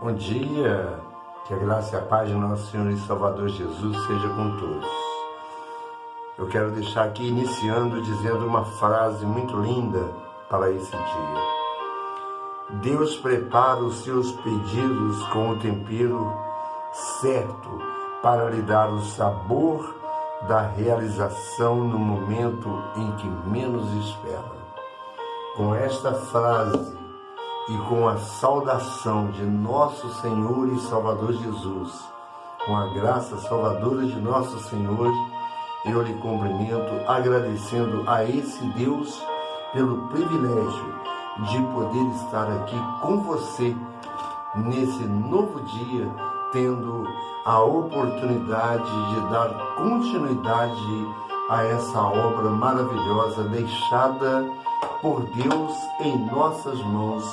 Bom dia, que a graça e a paz de nosso Senhor e Salvador Jesus seja com todos. Eu quero deixar aqui iniciando dizendo uma frase muito linda para esse dia. Deus prepara os seus pedidos com o tempero certo para lhe dar o sabor da realização no momento em que menos espera. Com esta frase e com a saudação de nosso Senhor e Salvador Jesus, com a graça salvadora de nosso Senhor, eu lhe cumprimento, agradecendo a esse Deus pelo privilégio de poder estar aqui com você nesse novo dia, tendo a oportunidade de dar continuidade a essa obra maravilhosa deixada por Deus em nossas mãos,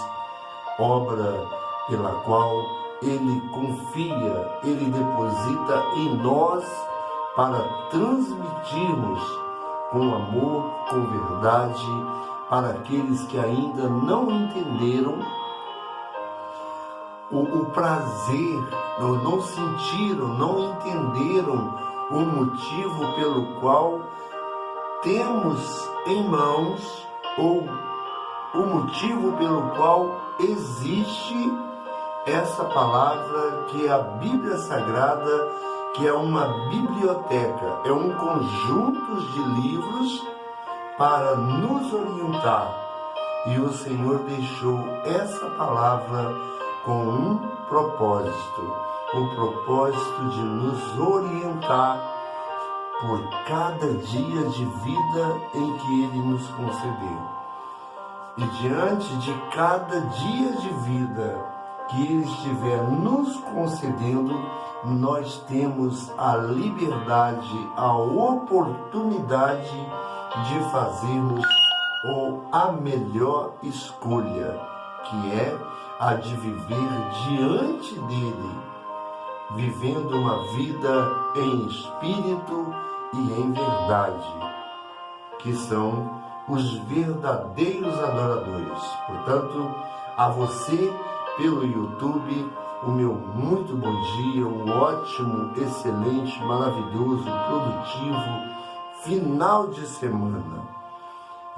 obra pela qual Ele confia, Ele deposita em nós para transmitirmos com amor, com verdade, para aqueles que ainda não entenderam o prazer, não sentiram, não entenderam o motivo pelo qual temos em mãos, ou o motivo pelo qual existe essa palavra que é a Bíblia Sagrada, que é uma biblioteca, é um conjunto de livros para nos orientar. E o Senhor deixou essa palavra com um propósito, o propósito de nos orientar por cada dia de vida em que Ele nos concedeu. E diante de cada dia de vida que Ele estiver nos concedendo, nós temos a liberdade, a oportunidade de fazermos a melhor escolha, que é a de viver diante dEle, vivendo uma vida em espírito e em verdade, que são os verdadeiros adoradores. Portanto, a você pelo YouTube, o meu muito bom dia, um ótimo, excelente, maravilhoso, produtivo final de semana.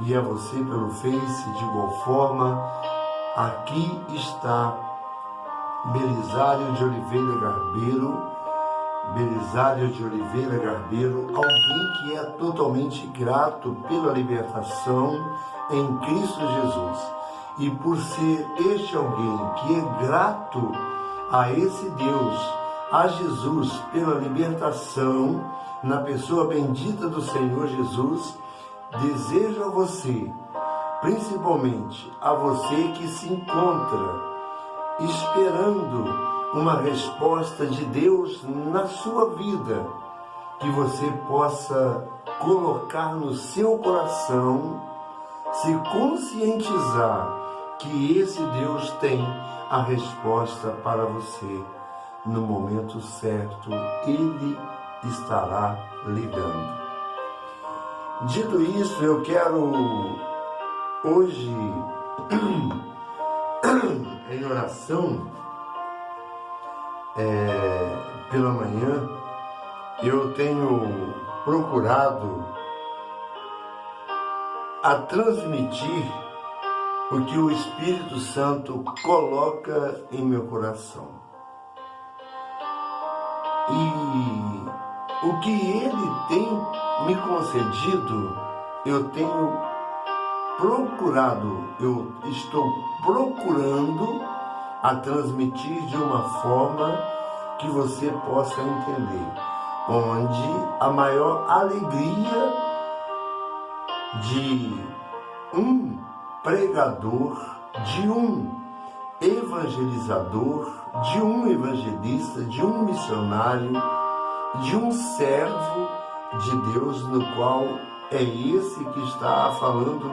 E a você pelo Face, de igual forma, aqui está Belisário de Oliveira Garbeiro, alguém que é totalmente grato pela libertação em Cristo Jesus. E por ser este alguém que é grato a esse Deus, a Jesus, pela libertação na pessoa bendita do Senhor Jesus, desejo a você, principalmente a você que se encontra esperando uma resposta de Deus na sua vida, que você possa colocar no seu coração, se conscientizar que esse Deus tem a resposta para você. No momento certo, Ele estará ligando. Dito isso, eu quero hoje, em oração, pela manhã, eu tenho procurado a transmitir o que o Espírito Santo coloca em meu coração. E o que Ele tem me concedido, eu tenho procurado, eu estou procurando a transmitir de uma forma que você possa entender, onde a maior alegria de um pregador, de um evangelizador, de um evangelista, de um missionário, de um servo de Deus, no qual é esse que está falando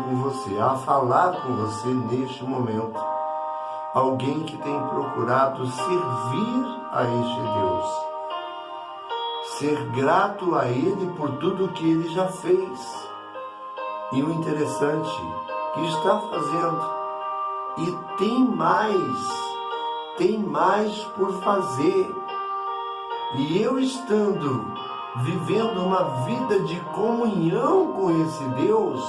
com você, a falar com você neste momento. Alguém que tem procurado servir a este Deus, ser grato a Ele por tudo que Ele já fez. E o interessante, que está fazendo, e tem mais tem mais por fazer. E eu estando vivendo uma vida de comunhão com esse Deus,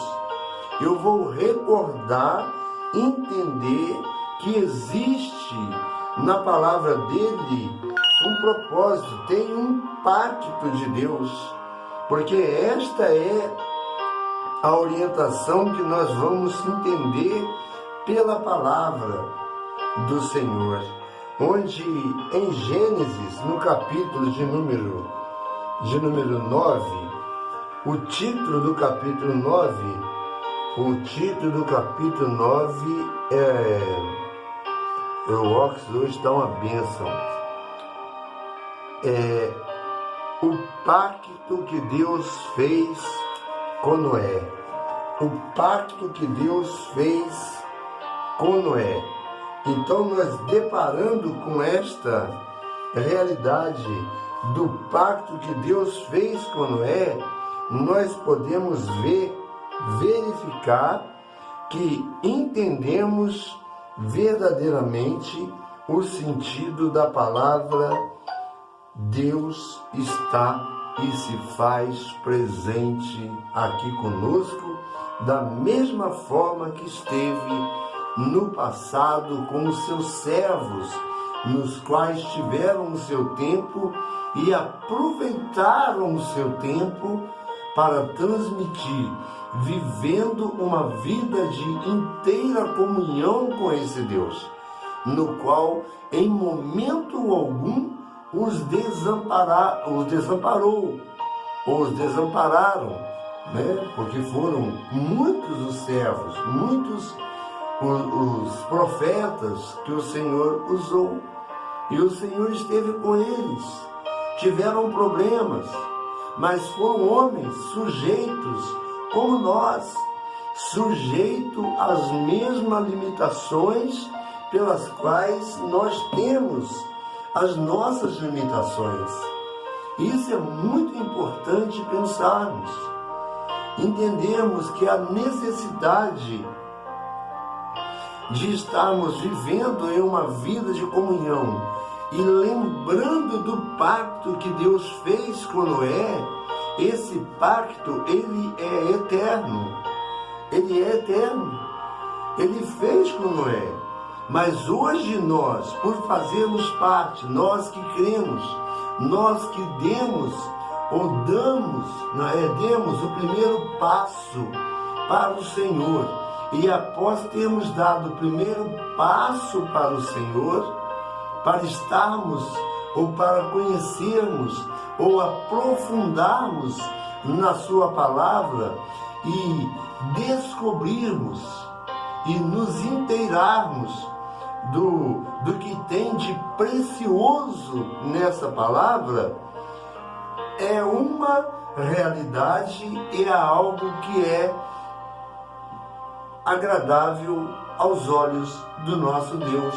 eu vou recordar, entender que existe na palavra dele um propósito, tem um pacto de Deus, porque esta é a orientação que nós vamos entender pela palavra do Senhor, onde em Gênesis, no capítulo de número 9, o título do capítulo 9 é... O óxido hoje está uma bênção. É o pacto que Deus fez com Noé. O pacto que Deus fez com Noé. Então, nós deparando com esta realidade do pacto que Deus fez com Noé, nós podemos verificar que entendemos verdadeiramente o sentido da palavra Deus está e se faz presente aqui conosco, da mesma forma que esteve no passado com os seus servos, nos quais tiveram o seu tempo e aproveitaram o seu tempo para transmitir, vivendo uma vida de inteira comunhão com esse Deus, no qual em momento algum os desampararam, né? Porque foram muitos os servos, muitos os profetas que o Senhor usou, e o Senhor esteve com eles. Tiveram problemas, mas foram homens sujeitos como nós, sujeitos às mesmas limitações pelas quais nós temos as nossas limitações. Isso é muito importante pensarmos. Entendemos que a necessidade de estarmos vivendo em uma vida de comunhão e lembrando do pacto que Deus fez com Noé. Esse pacto, ele é eterno. Ele é eterno. Ele fez com Noé. Mas hoje nós, por fazermos parte, nós que cremos, nós que demos o primeiro passo para o Senhor, e após termos dado o primeiro passo para o Senhor, para estarmos ou para conhecermos ou aprofundarmos na sua palavra e descobrirmos e nos inteirarmos do que tem de precioso nessa palavra, é uma realidade e é algo que é agradável aos olhos do nosso Deus,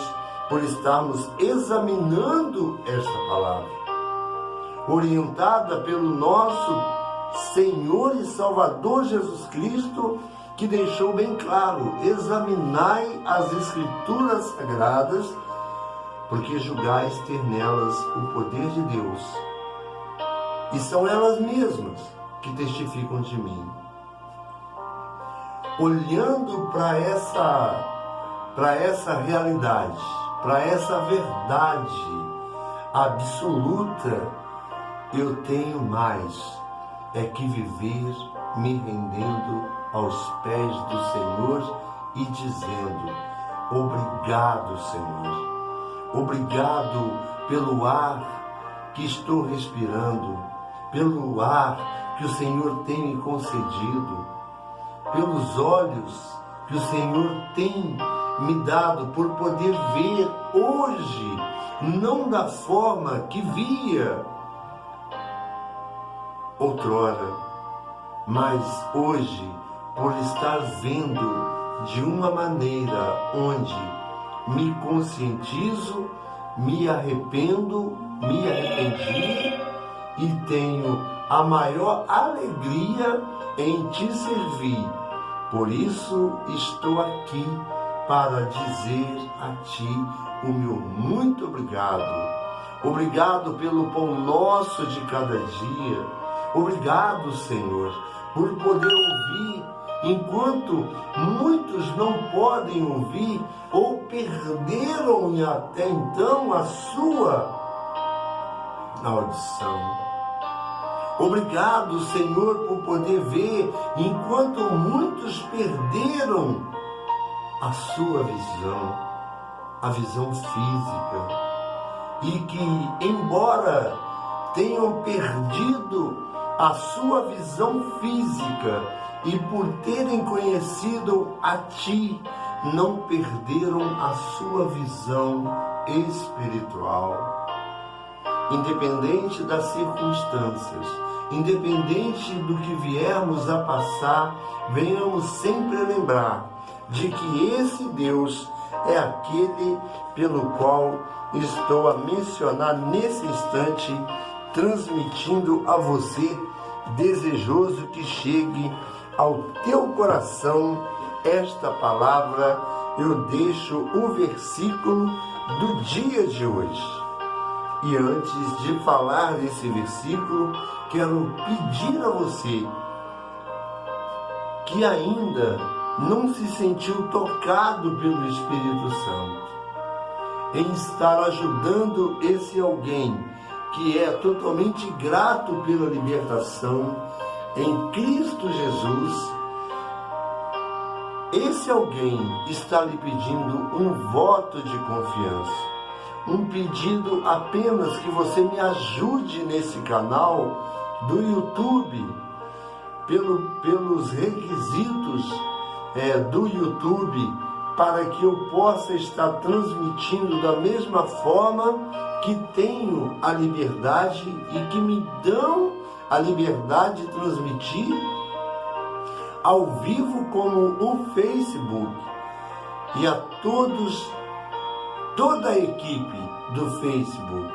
por estarmos examinando esta palavra, orientada pelo nosso Senhor e Salvador Jesus Cristo, que deixou bem claro: examinai as Escrituras Sagradas, porque julgais ter nelas o poder de Deus, e são elas mesmas que testificam de mim. Olhando para essa realidade, para essa verdade absoluta, eu tenho mais que viver me rendendo aos pés do Senhor e dizendo: obrigado, Senhor, obrigado pelo ar que estou respirando, pelo ar que o Senhor tem me concedido, pelos olhos que o Senhor tem me dado, por poder ver hoje, não da forma que via outrora, mas hoje, por estar vendo de uma maneira onde me conscientizo, me arrependi e tenho a maior alegria em te servir. Por isso estou aqui para dizer a Ti o meu muito obrigado. Obrigado pelo pão nosso de cada dia. Obrigado, Senhor, por poder ouvir, enquanto muitos não podem ouvir ou perderam até então a sua audição. Obrigado, Senhor, por poder ver, enquanto muitos perderam a sua visão, a visão física. E que, embora tenham perdido a sua visão física e por terem conhecido a Ti, não perderam a sua visão espiritual. Independente das circunstâncias, independente do que viermos a passar, venhamos sempre lembrar de que esse Deus é aquele pelo qual estou a mencionar nesse instante, transmitindo a você, desejoso que chegue ao teu coração esta palavra. Eu deixo o versículo do dia de hoje. E antes de falar desse versículo, quero pedir a você que ainda não se sentiu tocado pelo Espírito Santo, em estar ajudando esse alguém que é totalmente grato pela libertação em Cristo Jesus. Esse alguém está lhe pedindo um voto de confiança, um pedido apenas que você me ajude nesse canal do YouTube, pelos requisitos do YouTube, para que eu possa estar transmitindo da mesma forma que tenho a liberdade e que me dão a liberdade de transmitir ao vivo, como o Facebook, e a toda a equipe do Facebook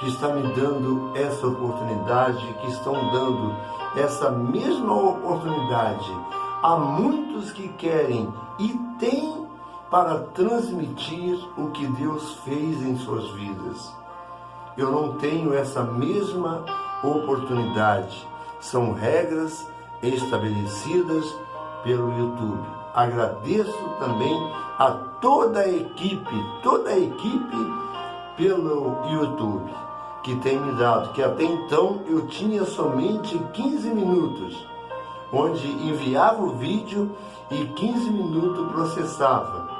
que está me dando essa oportunidade, que estão dando essa mesma oportunidade a muitos que querem e têm para transmitir o que Deus fez em suas vidas. Eu não tenho essa mesma oportunidade. São regras estabelecidas pelo YouTube. Agradeço também a toda a equipe pelo YouTube, que tem me dado, que até então eu tinha somente 15 minutos, onde enviava o vídeo e 15 minutos processava.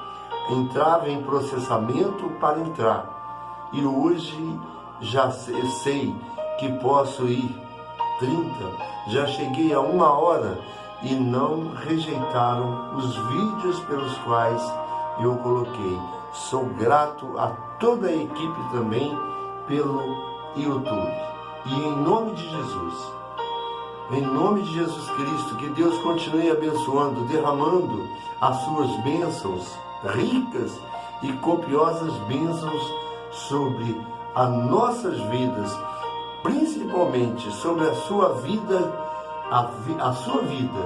Entrava em processamento para entrar. E hoje já sei que posso ir 30. Já cheguei a 1 hora e não rejeitaram os vídeos pelos quais eu coloquei. Sou grato a toda a equipe também pelo YouTube. E em nome de Jesus, em nome de Jesus Cristo, que Deus continue abençoando, derramando as suas bênçãos, ricas e copiosas bênçãos sobre as nossas vidas, principalmente sobre a sua vida, a sua vida,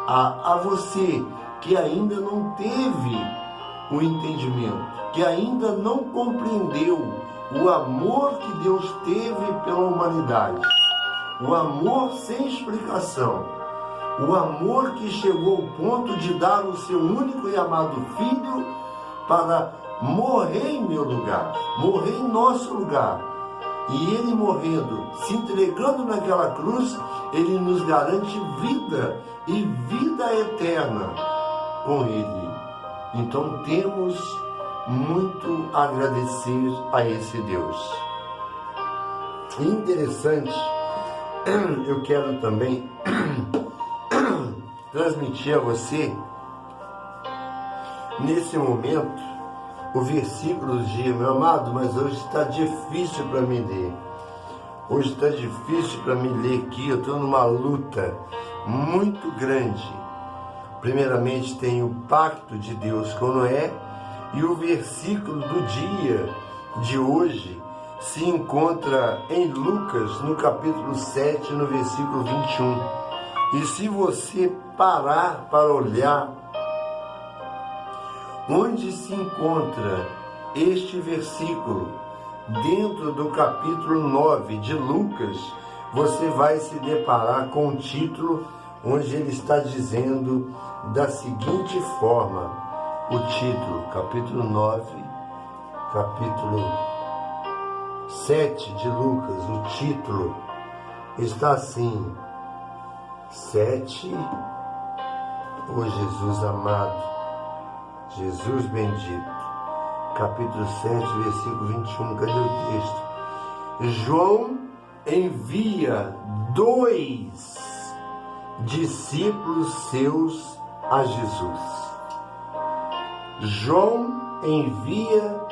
a você que ainda não teve o entendimento, que ainda não compreendeu o amor que Deus teve pela humanidade, o amor sem explicação, o amor que chegou ao ponto de dar o seu único e amado Filho para morrer em meu lugar, morrer em nosso lugar. E Ele morrendo, se entregando naquela cruz, Ele nos garante vida e vida eterna com Ele. Então temos muito a agradecer a esse Deus. Interessante, eu quero também transmitir a você, nesse momento, o versículo do dia, meu amado, mas hoje está difícil para me ler. Hoje está difícil para me ler aqui, eu estou numa luta muito grande. Primeiramente tem o pacto de Deus com Noé, e o versículo do dia de hoje se encontra em Lucas, no capítulo 7, no versículo 21. E se você parar para olhar onde se encontra este versículo, dentro do capítulo 9 de Lucas, você vai se deparar com o título onde ele está dizendo da seguinte forma, o título, capítulo 9, capítulo 7 de Lucas, o título está assim: 7, ó Jesus amado, Jesus bendito, capítulo 7, versículo 21, cadê o texto? João envia 2 discípulos seus a Jesus. João envia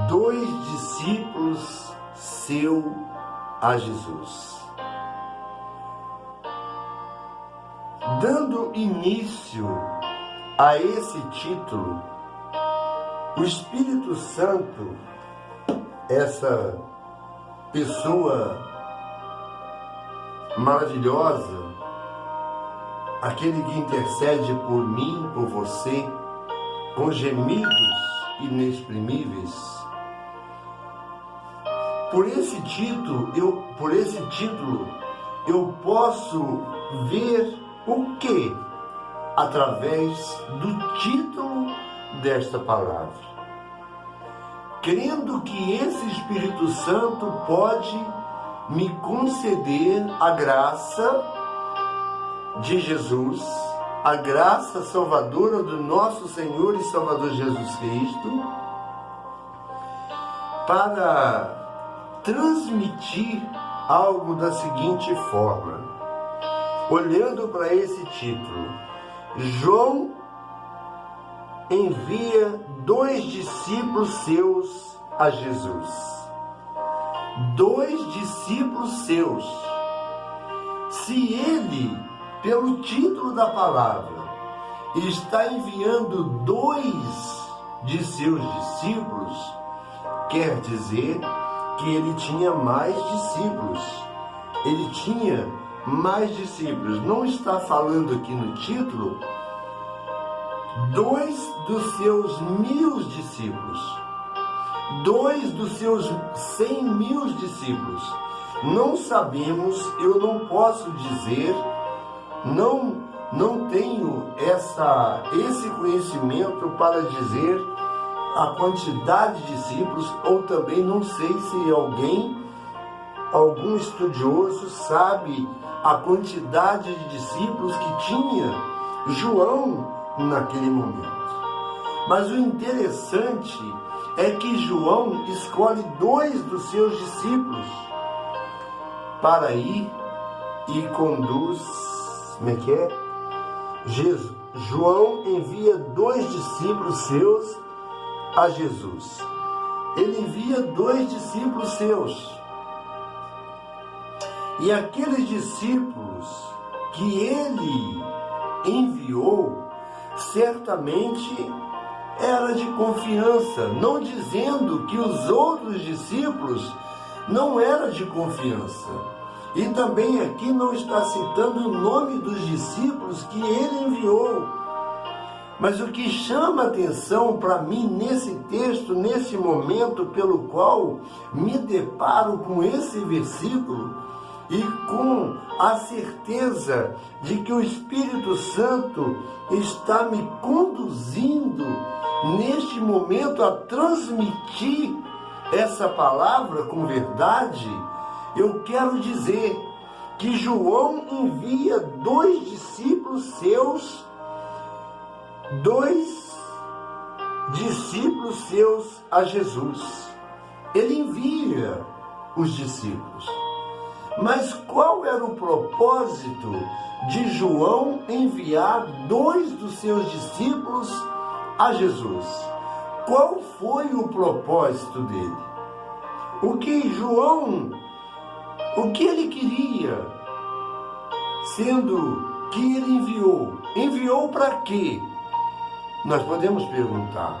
2 discípulos seus a Jesus. Dando início a esse título, o Espírito Santo, essa pessoa maravilhosa, aquele que intercede por mim, por você, com gemidos inexprimíveis, por esse título eu posso ver o que? Através do título desta palavra. Crendo que esse Espírito Santo pode me conceder a graça de Jesus, a graça salvadora do nosso Senhor e Salvador Jesus Cristo, para transmitir algo da seguinte forma. Olhando para esse título, João envia 2 discípulos seus a Jesus. 2 discípulos seus. Se ele, pelo título da palavra, está enviando 2 de seus discípulos, quer dizer que ele tinha mais discípulos. Ele tinha mais discípulos. Não está falando aqui no título 2 dos seus 1000 discípulos, 2 dos seus 100.000 discípulos. Não sabemos, eu não posso dizer, não tenho esse conhecimento para dizer a quantidade de discípulos, ou também não sei se algum estudioso sabe a quantidade de discípulos que tinha João naquele momento. Mas o interessante é que João escolhe 2 dos seus discípulos para ir e conduz, como é que é? João envia 2 discípulos seus a Jesus. Ele envia 2 discípulos seus. E aqueles discípulos que ele enviou, certamente era de confiança, não dizendo que os outros discípulos não eram de confiança. E também aqui não está citando o nome dos discípulos que ele enviou. Mas o que chama atenção para mim nesse texto, nesse momento pelo qual me deparo com esse versículo, e com a certeza de que o Espírito Santo está me conduzindo neste momento a transmitir essa palavra com verdade, eu quero dizer que João envia 2 discípulos seus, 2 discípulos seus a Jesus. Ele envia os discípulos. Mas qual era o propósito de João enviar 2 dos seus discípulos a Jesus? Qual foi o propósito dele? O que ele queria, sendo que ele enviou? Enviou para quê? Nós podemos perguntar.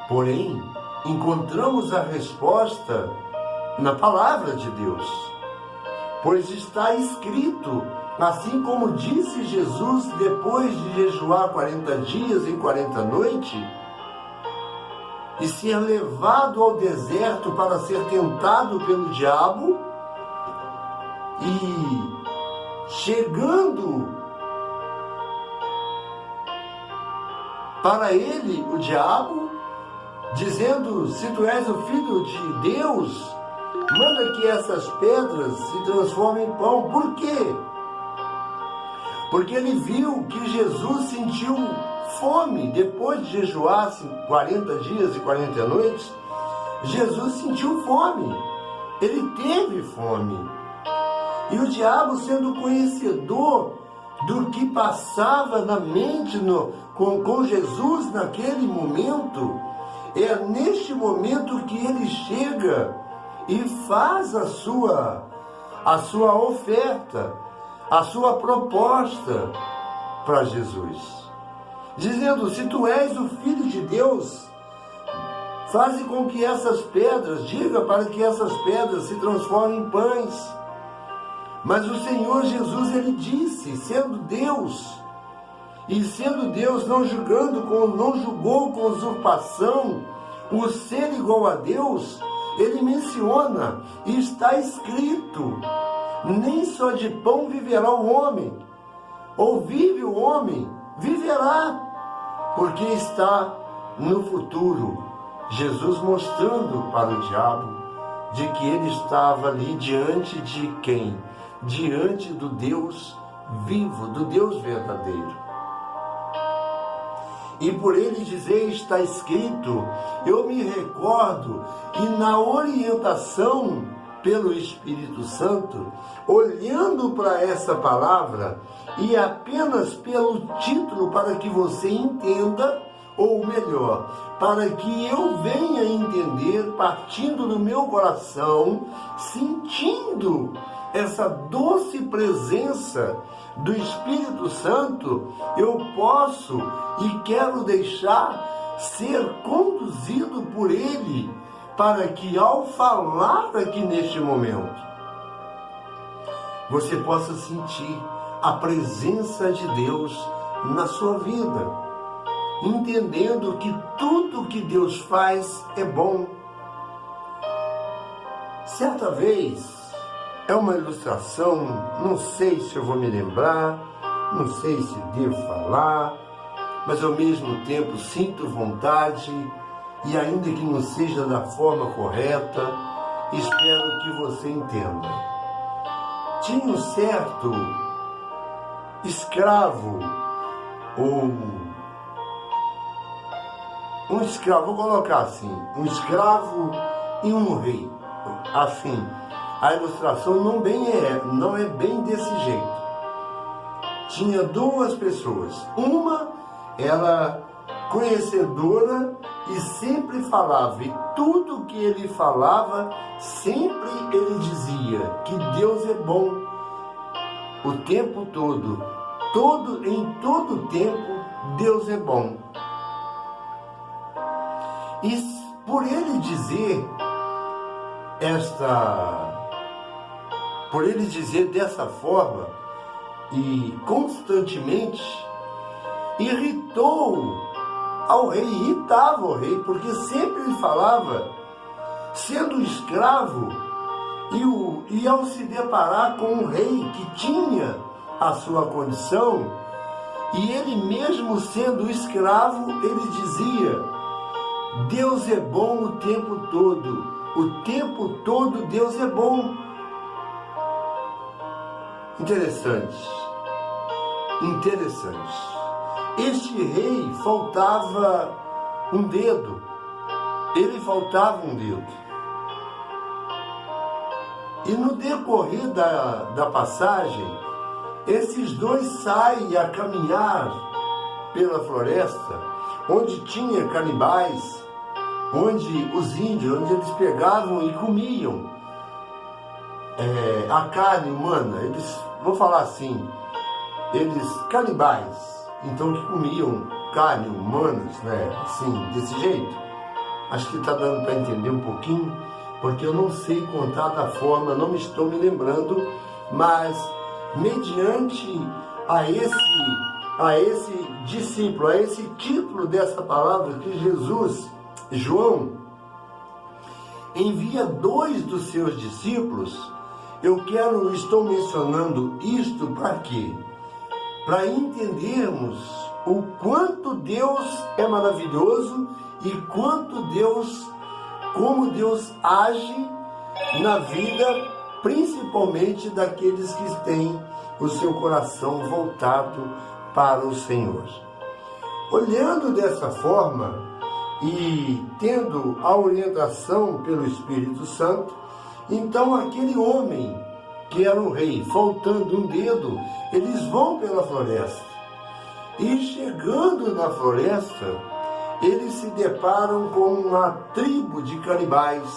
Porém, encontramos a resposta na palavra de Deus. Pois está escrito Assim como disse Jesus depois de jejuar 40 dias e 40 noites, e ser levado ao deserto para ser tentado pelo diabo, e chegando para ele, o diabo, dizendo: se tu és o Filho de Deus, manda que essas pedras se transformem em pão. Por quê? Porque ele viu que Jesus sentiu fome. Depois de jejuar 40 dias e 40 noites, Jesus sentiu fome. Ele teve fome. E o diabo, sendo conhecedor do que passava na mente com Jesus naquele momento, é neste momento que ele chega e faz a sua oferta, a sua proposta para Jesus, dizendo: se tu és o Filho de Deus, faze com que essas pedras, diga para que essas pedras se transformem em pães. Mas o Senhor Jesus, ele disse, sendo Deus, e sendo Deus, não julgou com usurpação o ser igual a Deus. Ele menciona, e está escrito: nem só de pão viverá o homem, ou vive o homem, viverá, porque está no futuro. Jesus mostrando para o diabo de que ele estava ali diante de quem? Diante do Deus vivo, do Deus verdadeiro. E por ele dizer está escrito, eu me recordo, e na orientação pelo Espírito Santo, olhando para essa palavra, e apenas pelo título, para que você entenda, ou melhor, para que eu venha entender, partindo do meu coração, sentindo essa doce presença do Espírito Santo, eu posso e quero deixar ser conduzido por Ele, para que ao falar aqui neste momento, você possa sentir a presença de Deus na sua vida, entendendo que tudo que Deus faz é bom. Certa vez, é uma ilustração, não sei se eu vou me lembrar, não sei se devo falar, mas ao mesmo tempo sinto vontade, e ainda que não seja da forma correta, espero que você entenda. Tinha um certo escravo, ou um escravo, vou colocar assim, um escravo e um rei. Assim, a ilustração não é bem desse jeito. Tinha duas pessoas. Uma era conhecedora e sempre falava, e tudo que ele falava, sempre ele dizia que Deus é bom o tempo todo. Em todo tempo, Deus é bom. E por ele dizer dessa forma, e constantemente, irritava o rei, porque sempre ele falava, sendo escravo, e ao se deparar com um rei que tinha a sua condição, e ele mesmo sendo escravo, ele dizia: Deus é bom o tempo todo Deus é bom. Interessante. Este rei faltava um dedo. E no decorrer da passagem, esses dois saem a caminhar pela floresta, onde tinha canibais, onde os índios, onde eles pegavam e comiam a carne humana. Vou falar assim, canibais, então, que comiam carne humanas, né? Assim, desse jeito. Acho que está dando para entender um pouquinho, porque eu não sei contar da forma, não me estou me lembrando, mas mediante a esse discípulo, a esse título dessa palavra que João envia 2 dos seus discípulos. Estou mencionando isto para quê? Para entendermos o quanto Deus é maravilhoso e como Deus age na vida, principalmente daqueles que têm o seu coração voltado para o Senhor. Olhando dessa forma e tendo a orientação pelo Espírito Santo, então aquele homem que era o rei, faltando um dedo, eles vão pela floresta. E chegando na floresta, eles se deparam com uma tribo de canibais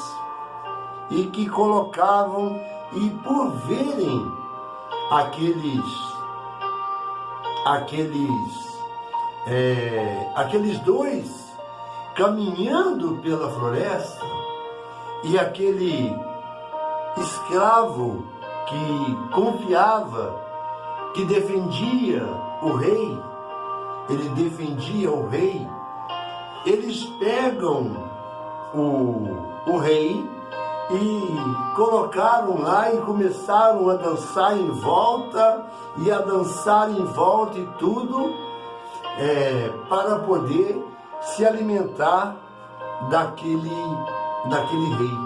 e que colocavam, e por verem aqueles 2 caminhando pela floresta, e aquele escravo que confiava, que defendia o rei, eles pegam o rei e colocaram lá e começaram a dançar em volta, e tudo, para poder se alimentar daquele rei.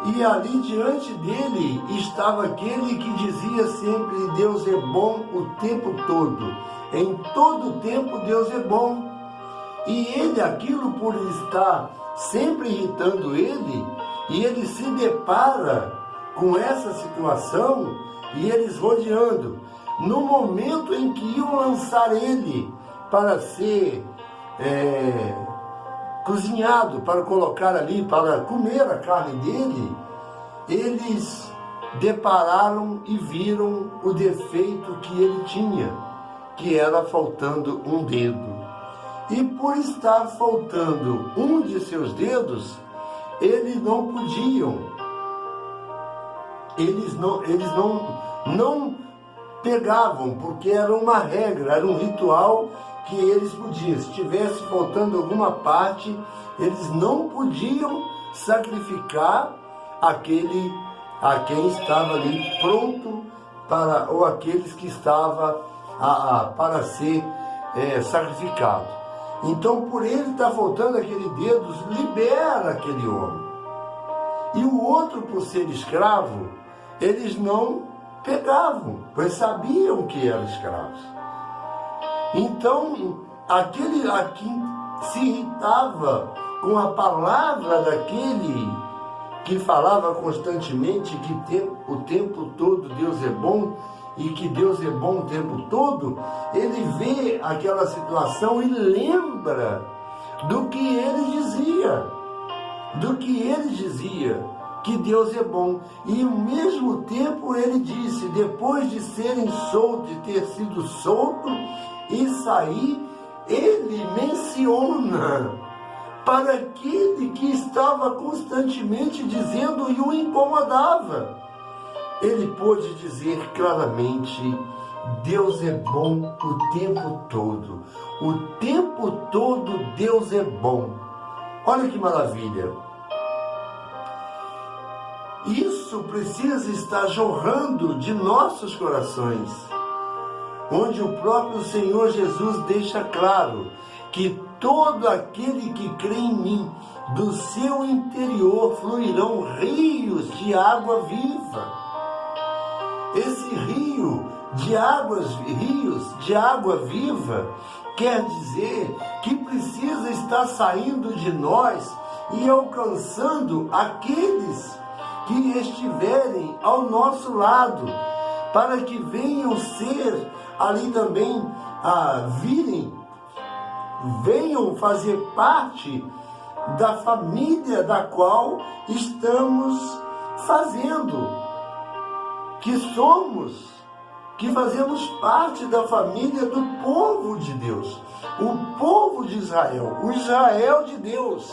E ali diante dele estava aquele que dizia sempre: Deus é bom o tempo todo, em todo tempo Deus é bom. E ele, aquilo por estar sempre irritando ele, e ele se depara com essa situação, e eles rodeando. No momento em que iam lançar ele para ser cozinhado, para colocar ali, para comer a carne dele, eles depararam e viram o defeito que ele tinha, que era faltando um dedo. E por estar faltando um de seus dedos, eles não podiam, eles não pegavam, porque era uma regra, era um ritual que eles podiam. Se estivesse faltando alguma parte, eles não podiam sacrificar a quem estava ali pronto para, ou aqueles que estavam para ser sacrificado. Então, por ele estar faltando aquele dedo, libera aquele homem. E o outro, por ser escravo, eles não pegavam, pois sabiam que eram escravos. Então, aquele a quem se irritava com a palavra daquele que falava constantemente que o tempo todo Deus é bom, e que Deus é bom o tempo todo, ele vê aquela situação e lembra do que ele dizia, que Deus é bom. E ao mesmo tempo ele disse, depois de ter sido solto e sair, ele menciona para aquele que estava constantemente dizendo e o incomodava. Ele pôde dizer claramente: Deus é bom o tempo todo. O tempo todo Deus é bom. Olha que maravilha. Isso precisa estar jorrando de nossos corações, onde o próprio Senhor Jesus deixa claro que todo aquele que crê em mim, do seu interior fluirão rios de água viva. Esse rios de água viva quer dizer que precisa estar saindo de nós e alcançando aqueles que estiverem ao nosso lado, para que venham ser ali também, venham fazer parte da família da qual estamos fazendo, que fazemos parte da família do povo de Deus, o povo de Israel, o Israel de Deus.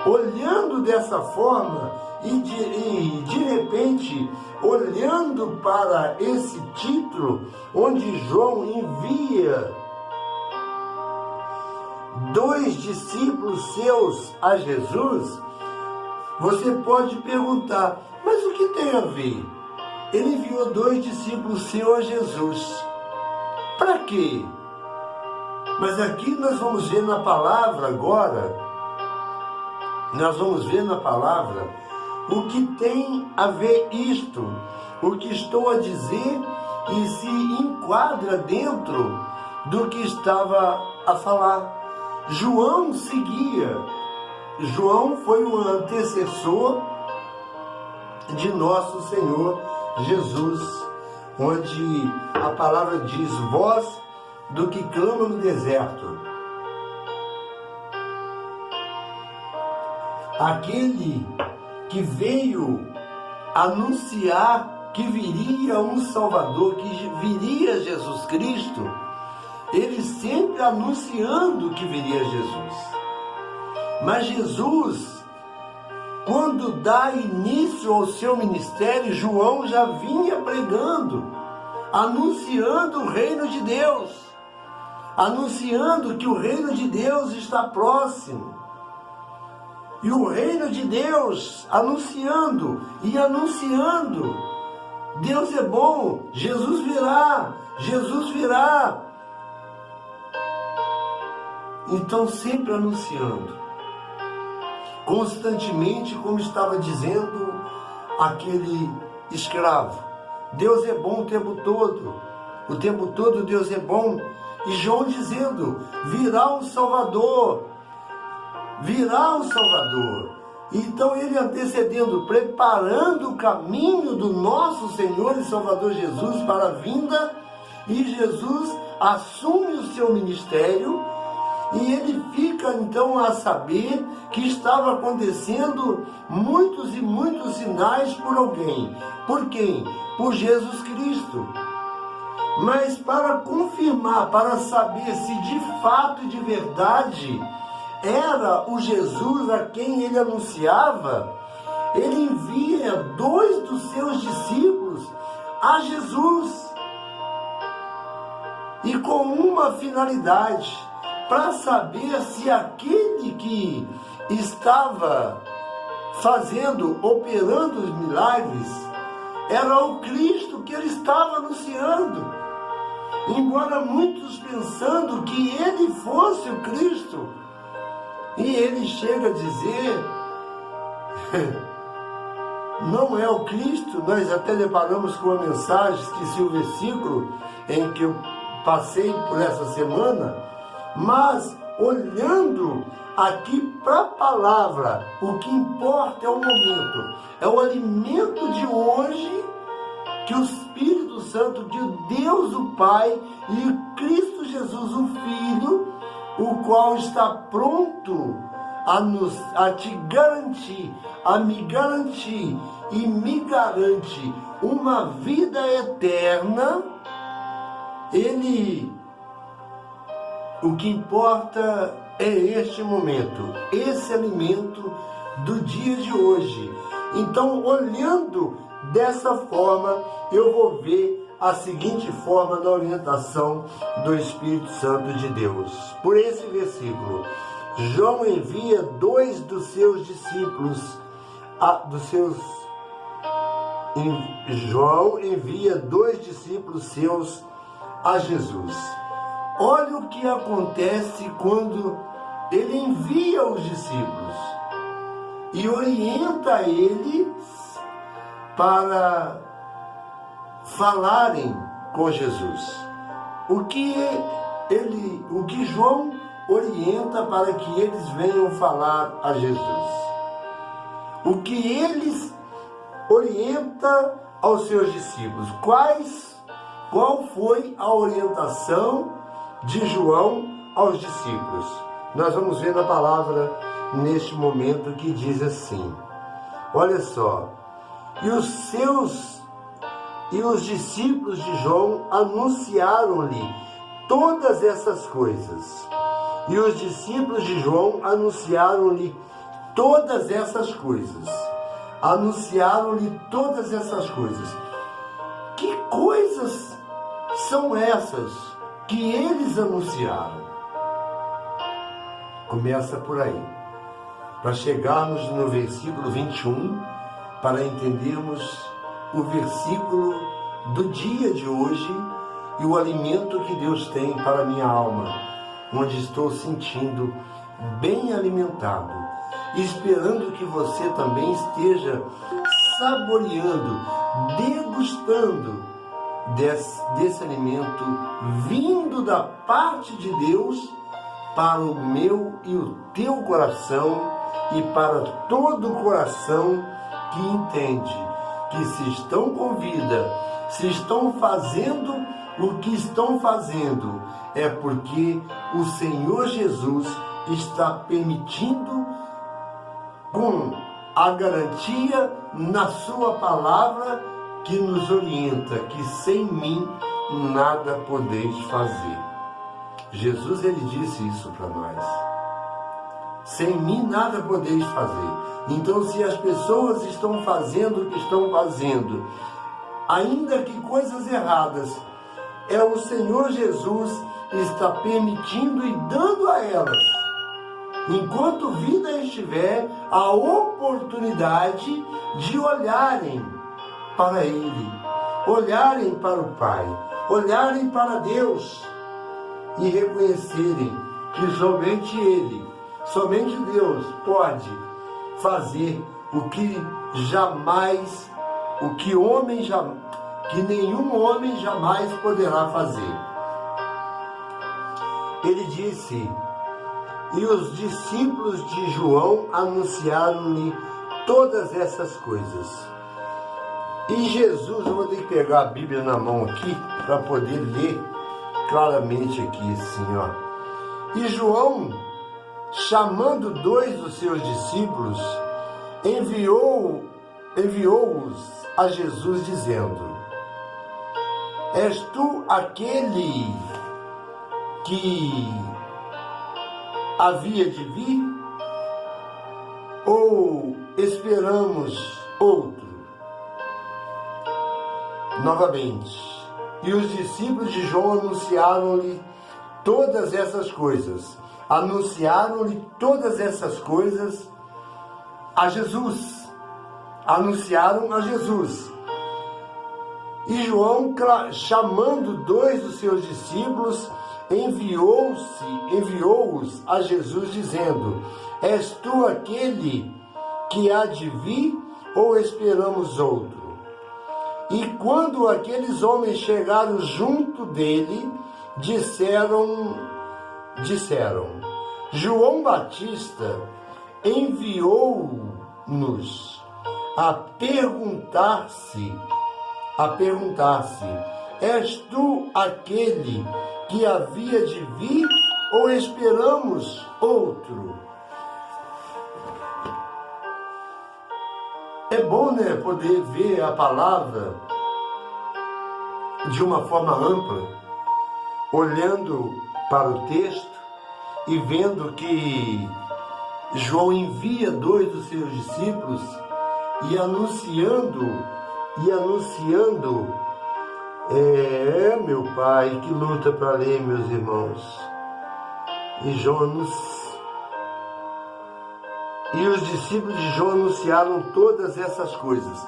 olhando dessa forma e de repente, olhando para esse título, onde João envia 2 discípulos seus a Jesus, você pode perguntar, mas o que tem a ver? Ele enviou 2 discípulos seus a Jesus. Para quê? Mas aqui nós vamos ver na palavra agora, nós vamos ver na palavra o que tem a ver isto, o que estou a dizer e se enquadra dentro do que estava a falar. João seguia, João foi o antecessor de nosso Senhor Jesus, onde a palavra diz, voz do que clama no deserto. Aquele que veio anunciar que viria um Salvador, que viria Jesus Cristo, ele sempre anunciando que viria Jesus. Mas Jesus, quando dá início ao seu ministério, João já vinha pregando, anunciando o reino de Deus, anunciando que o reino de Deus está próximo. E o reino de Deus, anunciando e anunciando, Deus é bom, Jesus virá, Jesus virá. Então sempre anunciando, constantemente, como estava dizendo aquele escravo, Deus é bom o tempo todo Deus é bom. E João dizendo, virá um Salvador, virá um Salvador. Então ele antecedendo, preparando o caminho do nosso Senhor e Salvador Jesus para a vinda, e Jesus assume o seu ministério, e ele fica então a saber que estava acontecendo muitos e muitos sinais por alguém. Por quem? Por Jesus Cristo. Mas para confirmar, para saber se de fato e de verdade era o Jesus a quem ele anunciava, ele envia 2 dos seus discípulos a Jesus. E com uma finalidade, para saber se aquele que estava operando os milagres, era o Cristo que ele estava anunciando. Embora muitos pensando que ele fosse o Cristo, e ele chega a dizer, não é o Cristo. Nós até deparamos com uma mensagem, esqueci o versículo em que eu passei por essa semana, mas olhando aqui para a palavra, o que importa é o momento, é o alimento de hoje que o Espírito Santo, que o Deus o Pai e o Cristo Jesus o Filho, o qual está pronto a te garantir, a me garantir e me garante uma vida eterna. O que importa é este momento, esse alimento do dia de hoje. Então, olhando dessa forma, eu vou ver a seguinte forma na orientação do Espírito Santo de Deus. Por esse versículo, João envia 2 dos seus discípulos, João envia 2 discípulos seus a Jesus. Olha o que acontece quando ele envia os discípulos e orienta eles para falarem com Jesus. O que João orienta para que eles venham falar a Jesus? O que eles orienta aos seus discípulos? Qual foi a orientação de João aos discípulos? Nós vamos ver na palavra neste momento que diz assim, olha só, e os discípulos de João anunciaram-lhe todas essas coisas. E os discípulos de João anunciaram-lhe todas essas coisas. Anunciaram-lhe todas essas coisas. Que coisas são essas que eles anunciaram? Começa por aí, para chegarmos no versículo 21, para entendermos o versículo do dia de hoje e o alimento que Deus tem para a minha alma, onde estou sentindo bem alimentado, esperando que você também esteja saboreando, degustando desse alimento vindo da parte de Deus para o meu e o teu coração e para todo o coração que entende que se estão com vida, se estão fazendo o que estão fazendo, é porque o Senhor Jesus está permitindo, com a garantia na sua palavra que nos orienta, que sem mim nada podeis fazer. Jesus, ele disse isso para nós. Sem mim nada podeis fazer. Então, se as pessoas estão fazendo o que estão fazendo, ainda que coisas erradas, é o Senhor Jesus que está permitindo e dando a elas, enquanto vida estiver, a oportunidade de olharem para Ele, olharem para o Pai, olharem para Deus e reconhecerem que somente Ele, somente Deus pode fazer o que jamais, que nenhum homem jamais poderá fazer. Ele disse: e os discípulos de João anunciaram-lhe todas essas coisas. E Jesus, eu vou ter que pegar a Bíblia na mão aqui para poder ler claramente aqui assim, ó. E João, chamando 2 dos seus discípulos, enviou-os a Jesus, dizendo: és tu aquele que havia de vir, ou esperamos outro? Novamente, e os discípulos de João anunciaram-lhe todas essas coisas. Anunciaram-lhe todas essas coisas a Jesus. Anunciaram a Jesus. E João, chamando 2 dos seus discípulos, enviou-os a Jesus, dizendo: és tu aquele que há de vir, ou esperamos outro? E quando aqueles homens chegaram junto dele, disseram: João Batista enviou-nos a perguntar-se, és tu aquele que havia de vir, ou esperamos outro? É bom, né, poder ver a palavra de uma forma ampla, olhando para o texto e vendo que João envia 2 dos seus discípulos e anunciando, meu pai, que luta para ler, meus irmãos. E os discípulos de João anunciaram todas essas coisas.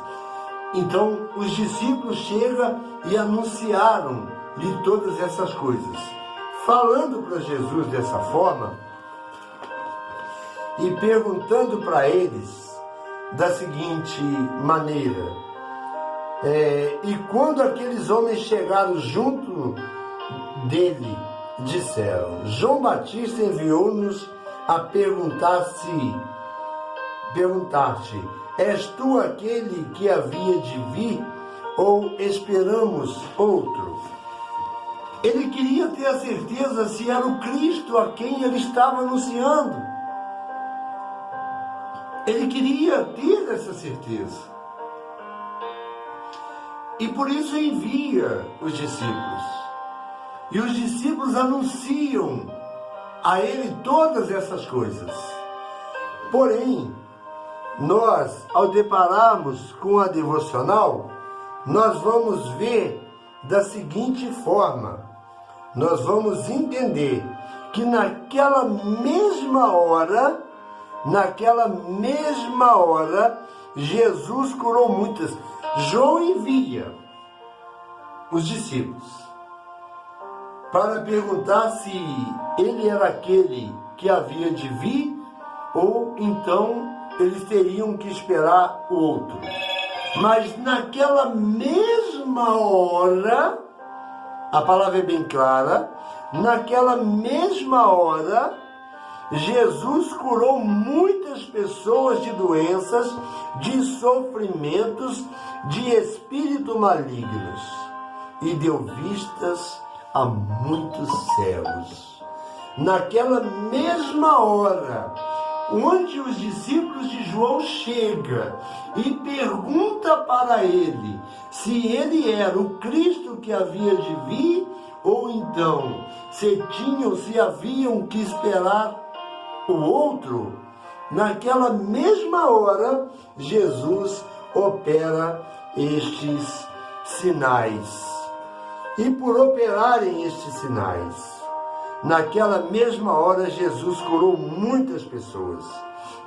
Então, os discípulos chegam e anunciaram-lhe todas essas coisas, falando para Jesus dessa forma e perguntando para eles da seguinte maneira: e quando aqueles homens chegaram junto dele, disseram: João Batista enviou-nos a perguntar-te: és tu aquele que havia de vir, ou esperamos outro? Ele queria ter a certeza se era o Cristo a quem ele estava anunciando. Ele queria ter essa certeza. E por isso envia os discípulos. E os discípulos anunciam a ele todas essas coisas. Porém, nós, ao depararmos com a devocional, nós vamos ver da seguinte forma: nós vamos entender que naquela mesma hora, Jesus curou muitas. João envia os discípulos para perguntar se ele era aquele que havia de vir, ou então eles teriam que esperar o outro. Mas naquela mesma hora, a palavra é bem clara, naquela mesma hora, Jesus curou muitas pessoas de doenças, de sofrimentos, de espíritos malignos, e deu vistas a muitos cegos. Naquela mesma hora, onde os discípulos de João chegam e perguntam para ele se ele era o Cristo que havia de vir, ou então se haviam que esperar o outro, naquela mesma hora, Jesus opera estes sinais. E por operarem estes sinais, naquela mesma hora, Jesus curou muitas pessoas,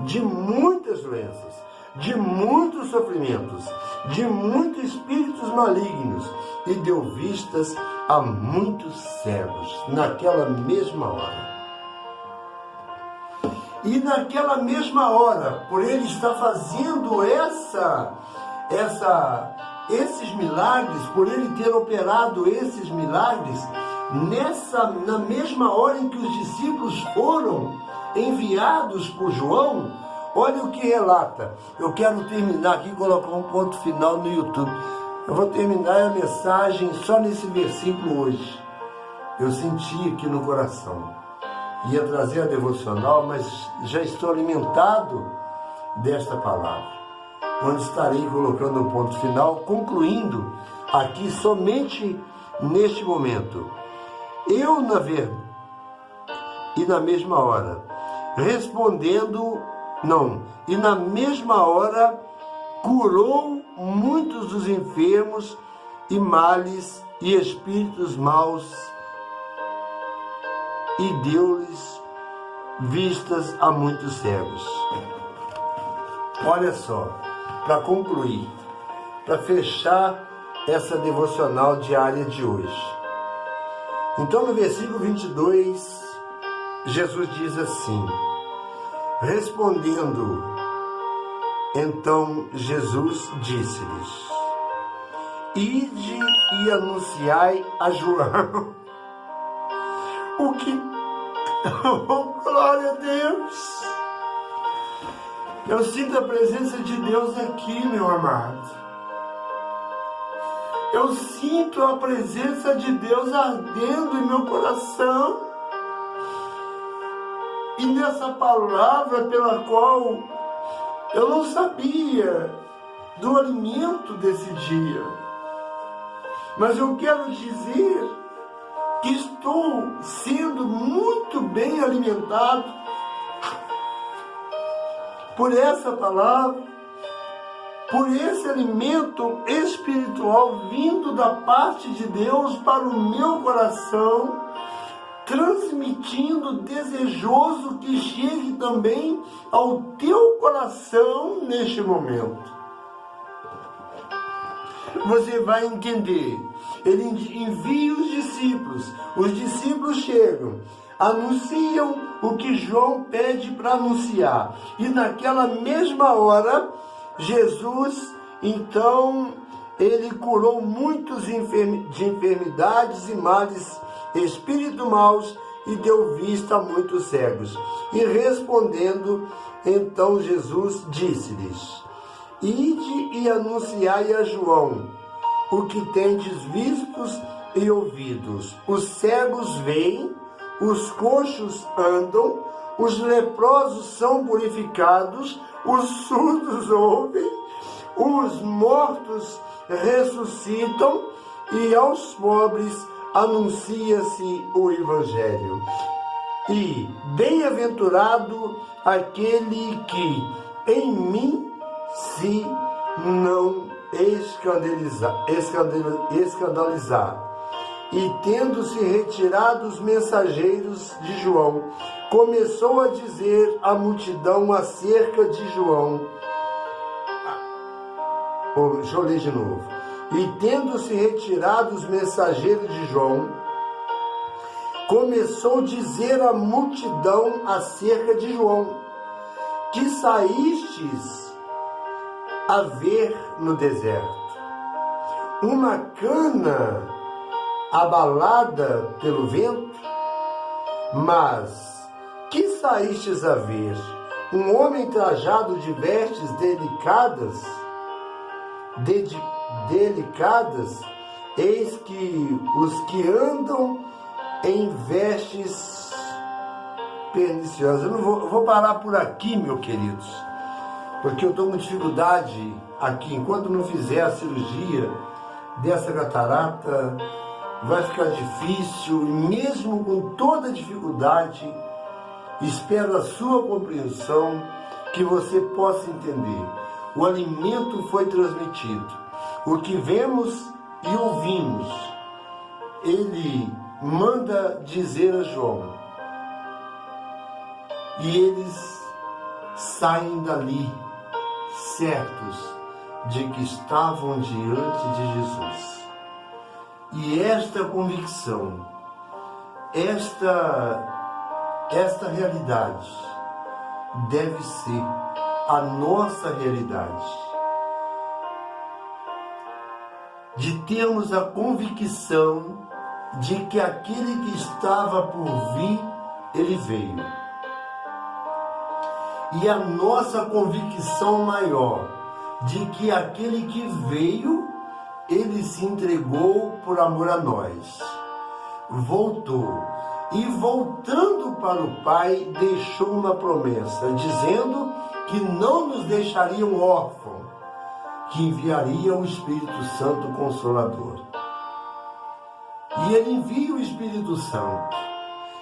de muitas doenças, de muitos sofrimentos, de muitos espíritos malignos, e deu vistas a muitos cegos, naquela mesma hora. E naquela mesma hora, por ele estar fazendo esses milagres, por ele ter operado esses milagres, na mesma hora em que os discípulos foram enviados por João, olha o que relata. Eu quero terminar aqui e colocar um ponto final no YouTube. Eu vou terminar a mensagem só nesse versículo hoje. Eu senti aqui no coração. Ia trazer a devocional, mas já estou alimentado desta palavra, onde estarei colocando um ponto final, concluindo aqui somente neste momento. E na mesma hora, e na mesma hora curou muitos dos enfermos e males e espíritos maus, e deu-lhes vistas a muitos cegos. Olha só, para concluir, para fechar essa devocional diária de hoje. Então, no versículo 22, Jesus diz assim: respondendo, então Jesus disse-lhes: ide e anunciai a João o que... Oh, glória a Deus! Eu sinto a presença de Deus aqui, meu amado. Eu sinto a presença de Deus ardendo em meu coração. E nessa palavra pela qual eu não sabia do alimento desse dia, mas eu quero dizer que estou sendo muito bem alimentado por essa palavra, por esse alimento espiritual vindo da parte de Deus para o meu coração, transmitindo desejoso que chegue também ao teu coração neste momento. Você vai entender. Ele envia os discípulos chegam, anunciam o que João pede para anunciar. E naquela mesma hora, Jesus, então, ele curou muitos de enfermidades e males, espíritos maus, e deu vista a muitos cegos. E respondendo, então Jesus disse-lhes: ide e anunciai a João o que tendes vistos e ouvidos. Os cegos veem, os coxos andam, os leprosos são purificados, os surdos ouvem, os mortos ressuscitam, e aos pobres anuncia-se o Evangelho. E bem-aventurado aquele que em mim se não escandalizar. E tendo-se retirado os mensageiros de João, começou a dizer à multidão acerca de João. Deixa eu ler de novo. E tendo-se retirado os mensageiros de João, começou a dizer à multidão acerca de João, que saístes a ver no deserto uma cana abalada pelo vento, mas que saístes a ver? Um homem trajado de vestes delicadas, eis que os que andam em vestes perniciosas. Eu vou parar por aqui, meus queridos, porque eu estou com dificuldade aqui. Enquanto não fizer a cirurgia dessa catarata, vai ficar difícil, e mesmo com toda a dificuldade, espero a sua compreensão, que você possa entender. O alimento foi transmitido. O que vemos e ouvimos, ele manda dizer a João. E eles saem dali certos de que estavam diante de Jesus. E esta convicção, esta realidade deve ser a nossa realidade. De termos a convicção de que aquele que estava por vir, ele veio. E a nossa convicção maior de que aquele que veio, ele se entregou por amor a nós. Voltou. E voltando para o Pai, deixou uma promessa, dizendo que não nos deixaria um órfão, que enviaria o Espírito Santo Consolador. E ele envia o Espírito Santo.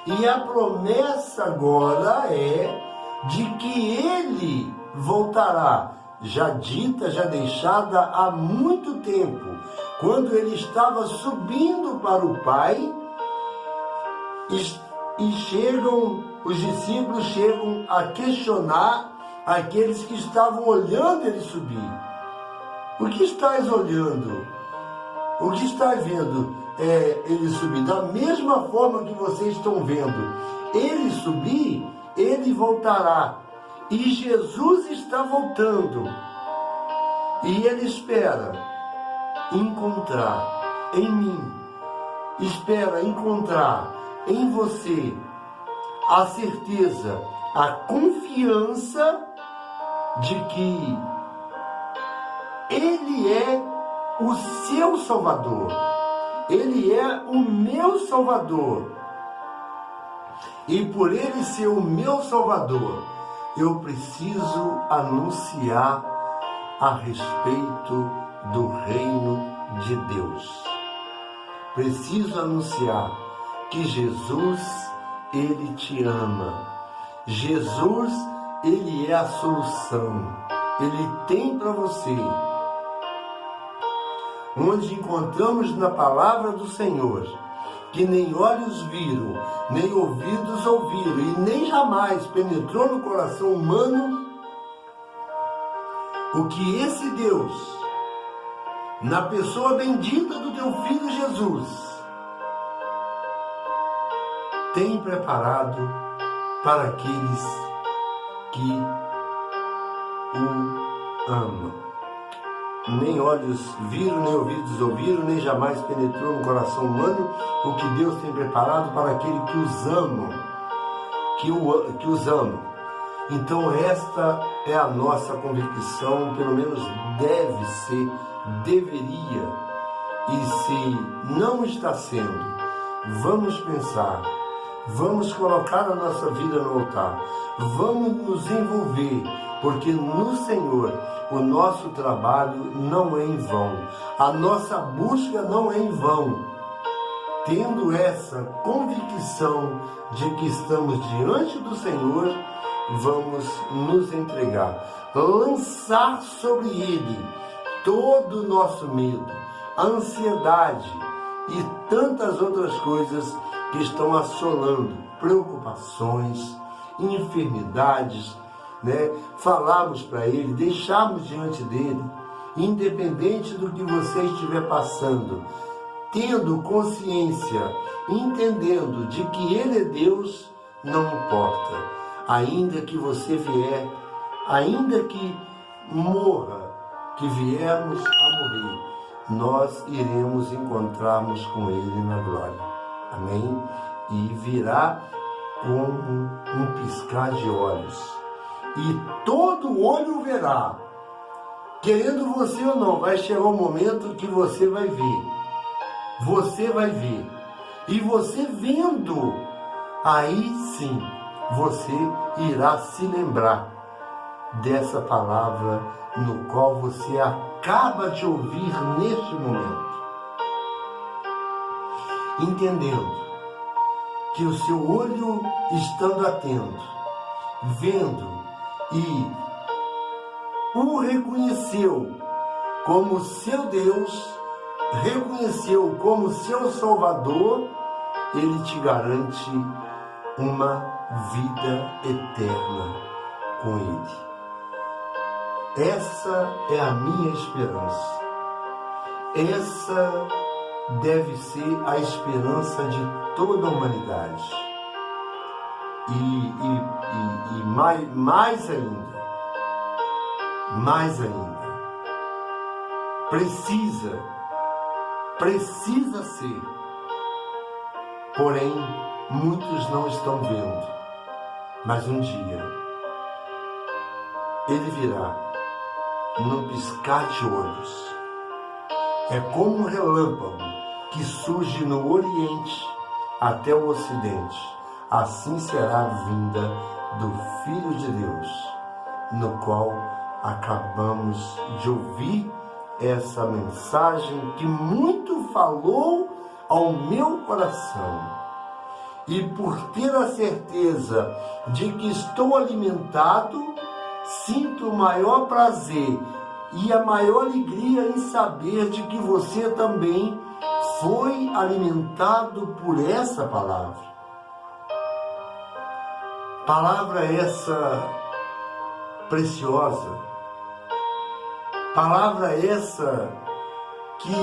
E a promessa agora é de que ele voltará, já dita, já deixada há muito tempo, quando ele estava subindo para o Pai, e os discípulos chegam a questionar aqueles que estavam olhando ele subir. O que estás olhando? O que estás vendo ele subir? Da mesma forma que vocês estão vendo ele subir, ele voltará. E Jesus está voltando. E ele espera encontrar em mim, espera encontrar em você a certeza, a confiança de que ele é o seu Salvador. Ele é o meu Salvador. E por ele ser o meu Salvador, eu preciso anunciar a respeito do reino de Deus. Preciso anunciar que Jesus, ele te ama. Jesus, ele é a solução. Ele tem para você. Onde encontramos na palavra do Senhor que nem olhos viram, nem ouvidos ouviram, e nem jamais penetrou no coração humano o que esse Deus, na pessoa bendita do teu Filho Jesus, tem preparado para aqueles que o amam. Nem olhos viram, nem ouvidos ouviram, nem jamais penetrou no coração humano o que Deus tem preparado para aquele que os amam, que os amam. Então esta é a nossa convicção, pelo menos deve ser, deveria, e se não está sendo, vamos pensar, vamos colocar a nossa vida no altar, vamos nos envolver, porque no Senhor o nosso trabalho não é em vão, a nossa busca não é em vão. tendo essa convicção de que estamos diante do Senhor, vamos nos entregar, lançar sobre Ele todo o nosso medo, a ansiedade e tantas outras coisas que estão assolando, preocupações, enfermidades, né? Falarmos para Ele, deixarmos diante dEle, independente do que você estiver passando, tendo consciência, entendendo de que Ele é Deus, não importa. Ainda que você vier, ainda que morra, que viermos a morrer, nós iremos encontrar-nos com Ele na glória. Amém? E virá como um piscar de olhos. E todo olho verá. Querendo você ou não, vai chegar um momento que você vai ver. Você vai ver. E você vendo, aí sim, você irá se lembrar dessa palavra no qual você acaba de ouvir neste momento. Entendendo que o seu olho estando atento, vendo e o reconheceu como seu Deus, reconheceu como seu Salvador, Ele te garante uma vida eterna com Ele. Essa é a minha esperança. Essa deve ser a esperança de toda a humanidade. E mais ainda, precisa ser, porém, muitos não estão vendo, mas um dia, Ele virá, num piscar de olhos, é como um relâmpago que surge no Oriente até o Ocidente, assim será a vinda do Filho de Deus, no qual acabamos de ouvir essa mensagem que muito falou ao meu coração. E por ter a certeza de que estou alimentado, sinto o maior prazer e a maior alegria em saber de que você também foi alimentado por essa palavra. Palavra essa preciosa, palavra essa que,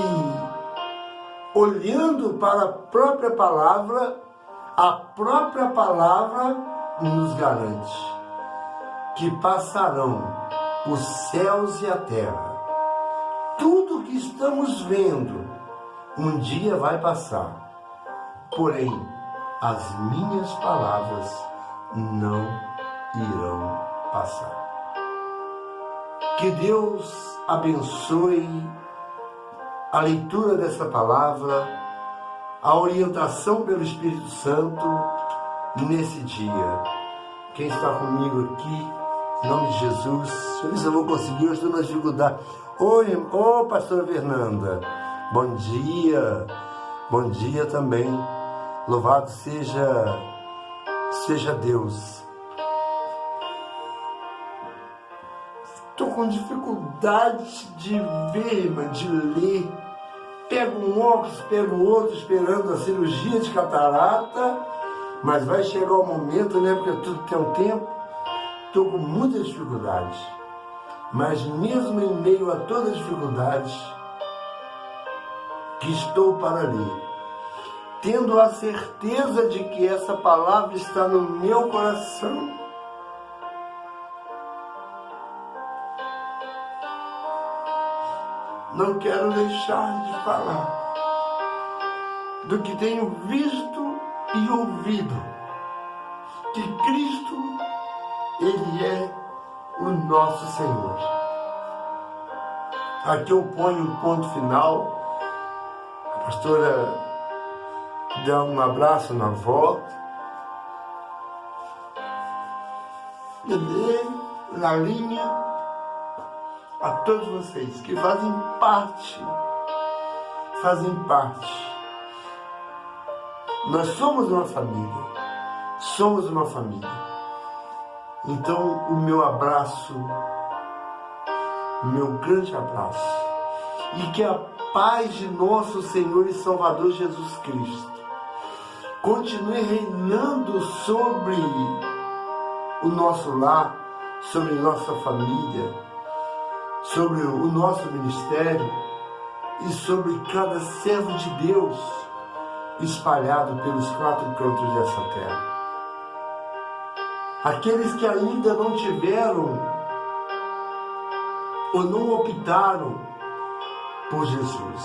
olhando para a própria palavra nos garante que passarão os céus e a terra. Tudo que estamos vendo um dia vai passar, porém as minhas palavras não irão passar. Que Deus abençoe a leitura dessa palavra, a orientação pelo Espírito Santo nesse dia. Quem está comigo aqui, em nome de Jesus, deixa eu ver se eu vou conseguir, eu estou na dificuldade. Oi, pastora Fernanda, bom dia também, louvado seja Deus. Estou com dificuldade de ver, de ler. Pego um óculos, pego outro, esperando a cirurgia de catarata, mas vai chegar o momento, né? Porque tudo tem um tempo. Estou com muita dificuldade, mas mesmo em meio a toda dificuldade que estou para ler, tendo a certeza de que essa palavra está no meu coração, não quero deixar de falar do que tenho visto e ouvido, que Cristo, Ele é o nosso Senhor. Aqui eu ponho um ponto final. A pastora dá um abraço na avó. Lelê, Lalinha, a todos vocês que fazem parte Nós somos uma família. Somos uma família. Então, o meu abraço, o meu grande abraço, e que a paz de nosso Senhor e Salvador Jesus Cristo continue reinando sobre o nosso lar, sobre nossa família, sobre o nosso ministério e sobre cada servo de Deus espalhado pelos 4 cantos dessa terra. Aqueles que ainda não tiveram ou não optaram por Jesus,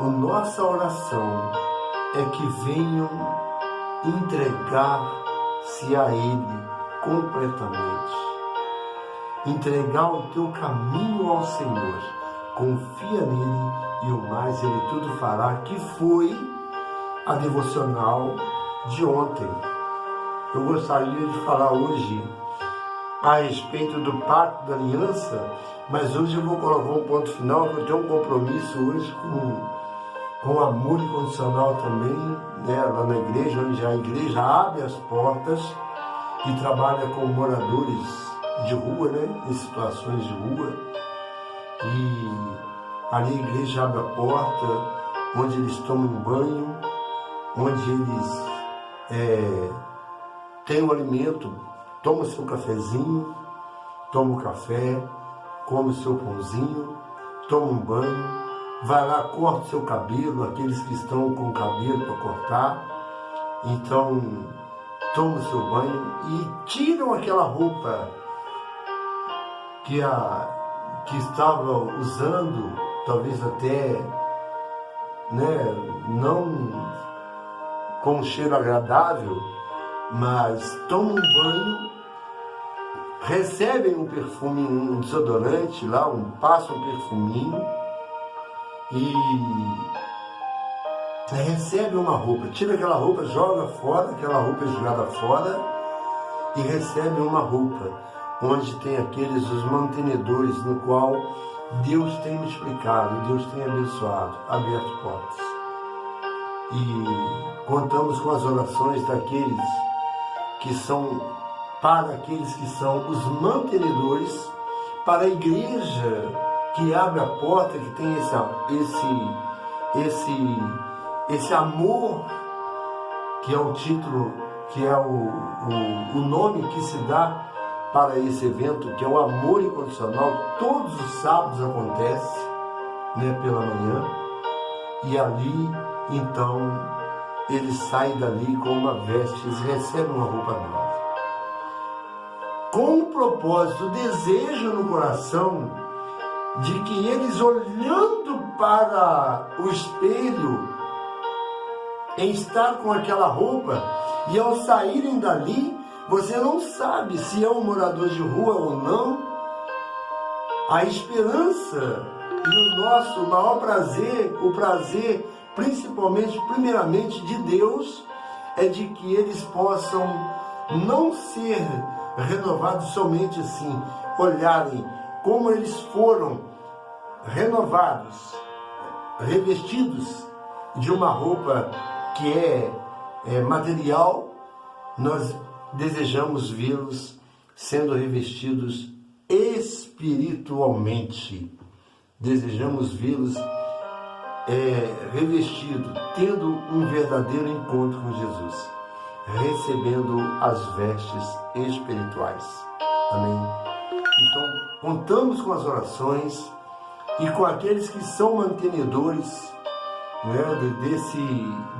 a nossa oração é que venham entregar-se a Ele completamente. Entregar o teu caminho ao Senhor. Confia nele e o mais Ele tudo fará, que foi a devocional de ontem. Eu gostaria de falar hoje a respeito do Pacto da Aliança, mas hoje eu vou colocar um ponto final, que eu tenho um compromisso hoje com amor incondicional também, né, lá na igreja, onde a igreja abre as portas e trabalha com moradores de rua, né, em situações de rua. E ali a igreja abre a porta, onde eles tomam um banho, onde eles têm um alimento, tomam o seu cafezinho, tomam o café, come o seu pãozinho, toma um banho, vai lá, corta o seu cabelo, aqueles que estão com o cabelo para cortar, então toma o seu banho e tiram aquela roupa que estava usando, talvez até, né, não com um cheiro agradável, mas tomam um banho, recebem um perfume, um desodorante lá, passam um perfuminho e recebem uma roupa, tira aquela roupa, joga fora, aquela roupa é jogada fora e recebem uma roupa, onde tem aqueles, os mantenedores, no qual Deus tem multiplicado, Deus tem abençoado, aberto portas. E contamos com as orações daqueles que são, para aqueles que são os mantenedores, para a igreja que abre a porta, que tem esse amor, que é o título, que é o nome que se dá para esse evento, que é o amor incondicional. Todos os sábados acontece, né, pela manhã, e ali, então, eles saem dali com uma veste, eles recebem uma roupa nova. Com o propósito, o desejo no coração, de que eles, olhando para o espelho, em estar com aquela roupa, e ao saírem dali, você não sabe se é um morador de rua ou não. A esperança e o nosso maior prazer, o prazer principalmente, primeiramente de Deus, é de que eles possam não ser renovados somente assim, olharem como eles foram renovados, revestidos de uma roupa que é material. Nós desejamos vê-los sendo revestidos espiritualmente. Desejamos vê-los revestidos, tendo um verdadeiro encontro com Jesus, recebendo as vestes espirituais. Amém? Então, contamos com as orações e com aqueles que são mantenedores, né,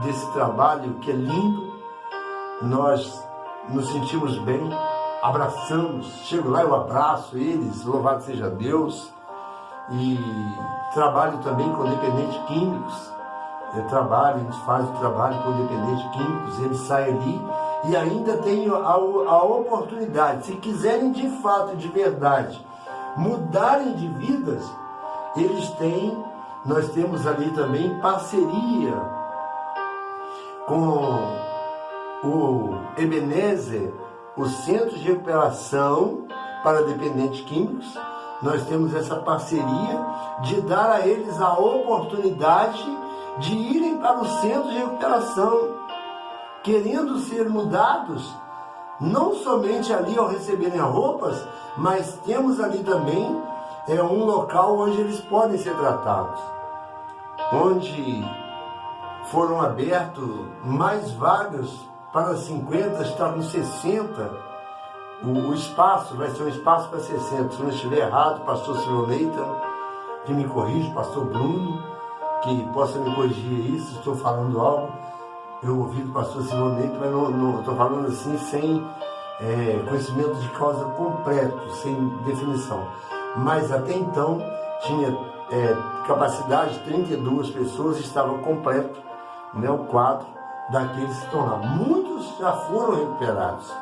desse trabalho que é lindo. Nós nos sentimos bem, abraçamos, chego lá, eu abraço eles, louvado seja Deus. E trabalho também com dependentes químicos, a gente faz o trabalho com dependentes químicos, eles saem ali e ainda tem a oportunidade, se quiserem de fato, de verdade, mudarem de vidas, nós temos ali também parceria com o Ebenezer, o Centro de Recuperação para Dependentes Químicos. Nós temos essa parceria de dar a eles a oportunidade de irem para o centro de recuperação, querendo ser mudados, não somente ali ao receberem roupas, mas temos ali também um local onde eles podem ser tratados, onde foram abertos mais vagas para 50, está com 60. O espaço vai ser um espaço para 60. Se não estiver errado, pastor Silvio Leita, que me corrija, pastor Bruno, que possa me corrigir isso, estou falando algo. Eu ouvi do pastor Silvio Leita, mas não estou falando assim sem conhecimento de causa completo, sem definição. Mas até então tinha capacidade de 32 pessoas, estava completo, né, o quadro daqueles que estão lá. Muitos já foram recuperados.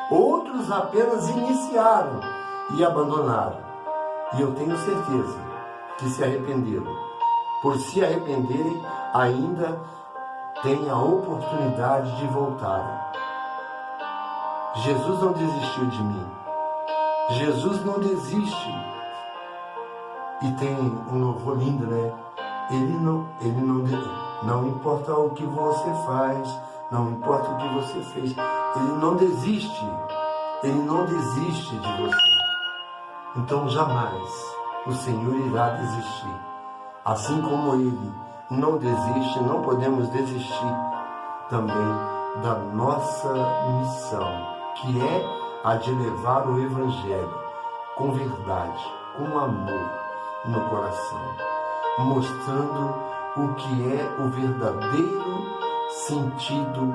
Outros apenas iniciaram e abandonaram. E eu tenho certeza que se arrependeram. Por se arrependerem, ainda têm a oportunidade de voltarem. Jesus não desistiu de mim. Jesus não desiste. E tem um louvor lindo, né? Não importa o que você faz, não importa o que você fez, Ele não desiste. Ele não desiste de você. Então jamais o Senhor irá desistir. Assim como Ele não desiste, não podemos desistir também da nossa missão, que é a de levar o Evangelho com verdade, com amor no coração, mostrando o que é o verdadeiro sentido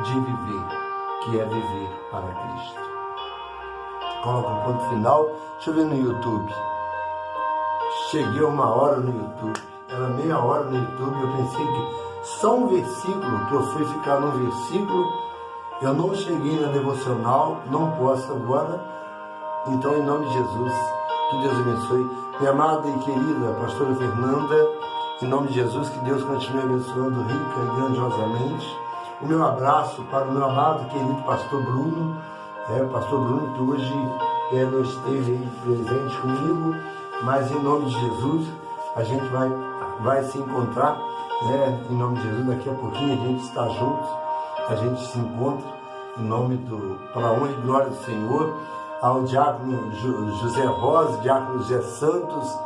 de viver, que é viver para Cristo. Coloca um ponto final. Deixa eu ver no YouTube. Cheguei a 1 hora no YouTube. Era meia hora no YouTube. Eu pensei que só um versículo, que eu fui ficar num versículo, eu não cheguei na devocional, não posso agora. Então, em nome de Jesus, que Deus abençoe. Minha amada e querida pastora Fernanda, em nome de Jesus, que Deus continue abençoando rica e grandiosamente. O meu abraço para o meu amado querido pastor Bruno, o pastor Bruno que hoje não esteve presente comigo, mas em nome de Jesus a gente vai se encontrar, em nome de Jesus, daqui a pouquinho a gente está juntos, a gente se encontra em nome para a honra e glória do Senhor. Ao diácono José Rosa, diácono José Santos,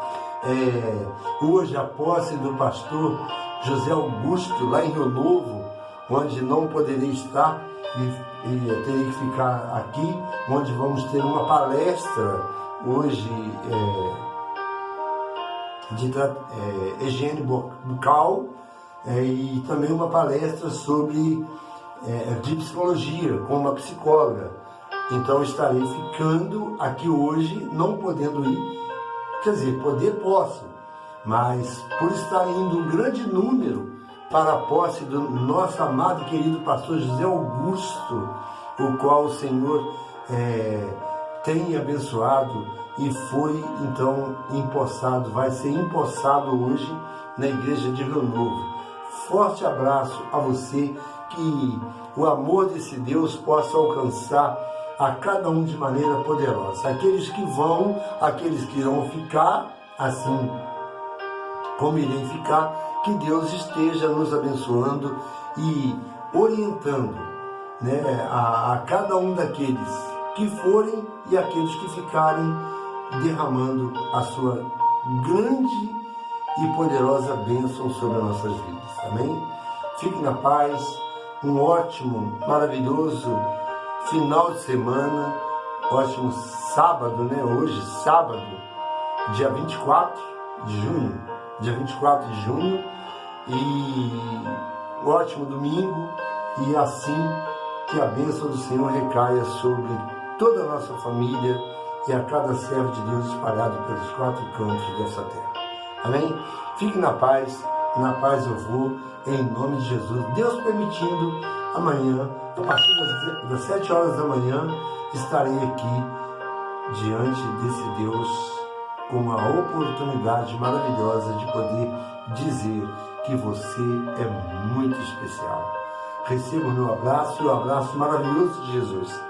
hoje a posse do pastor José Augusto, lá em Rio Novo, onde não poderia estar e teria que ficar aqui, onde vamos ter uma palestra hoje de higiene bucal e também uma palestra sobre de psicologia com uma psicóloga. Então estarei ficando aqui hoje, não podendo ir, quer dizer, posso, mas por estar indo um grande número para a posse do nosso amado e querido pastor José Augusto, o qual o Senhor tem abençoado e foi então empossado, vai ser empossado hoje na igreja de Rio Novo. Forte abraço a você, que o amor desse Deus possa alcançar a cada um de maneira poderosa. Aqueles que vão, aqueles que irão ficar, assim como irem ficar, que Deus esteja nos abençoando e orientando, a cada um daqueles que forem e aqueles que ficarem, derramando a sua grande e poderosa bênção sobre as nossas vidas. Amém? Fique na paz, um ótimo, maravilhoso final de semana, ótimo sábado, hoje, sábado, dia 24 de junho, e ótimo domingo, e assim que a bênção do Senhor recaia sobre toda a nossa família e a cada servo de Deus espalhado pelos 4 cantos dessa terra. Amém? Fique na paz eu vou, em nome de Jesus. Deus permitindo, amanhã, a partir das 7 horas da manhã, estarei aqui diante desse Deus com uma oportunidade maravilhosa de poder dizer que você é muito especial. Receba o meu abraço e o abraço maravilhoso de Jesus.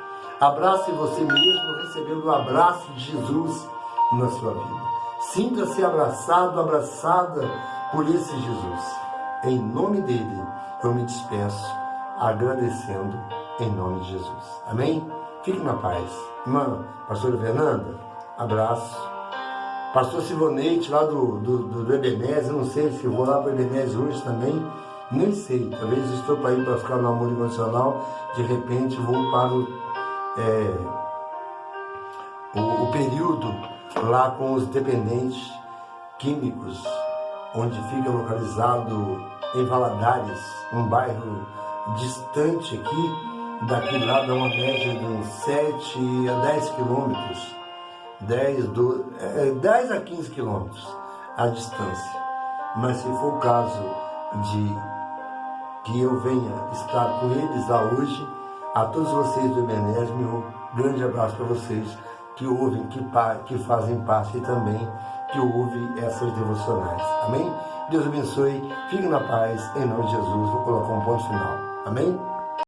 Abrace você mesmo recebendo o abraço de Jesus na sua vida. Sinta-se abraçado, abraçada por esse Jesus. Em nome dele, eu me despeço, agradecendo em nome de Jesus. Amém? Fique na paz. Irmã, pastora Fernanda, abraço. Pastor Sivoneite, lá do Ebenezer, não sei se vou lá para o Ebenezer hoje também, nem sei. Talvez estou para ir para ficar no amor incondicional, de repente vou para o período lá com os dependentes químicos, onde fica localizado em Valadares, um bairro distante aqui, daqui lá dá uma média de uns 7 a 10 quilômetros, 10 a 15 quilômetros a distância. Mas se for o caso de que eu venha estar com eles lá hoje, a todos vocês do Ebenezer, meu grande abraço para vocês que ouvem, que fazem parte e também que ouvem essas devocionais. Amém? Deus abençoe, fique na paz, em nome de Jesus. Vou colocar um ponto final. Amém?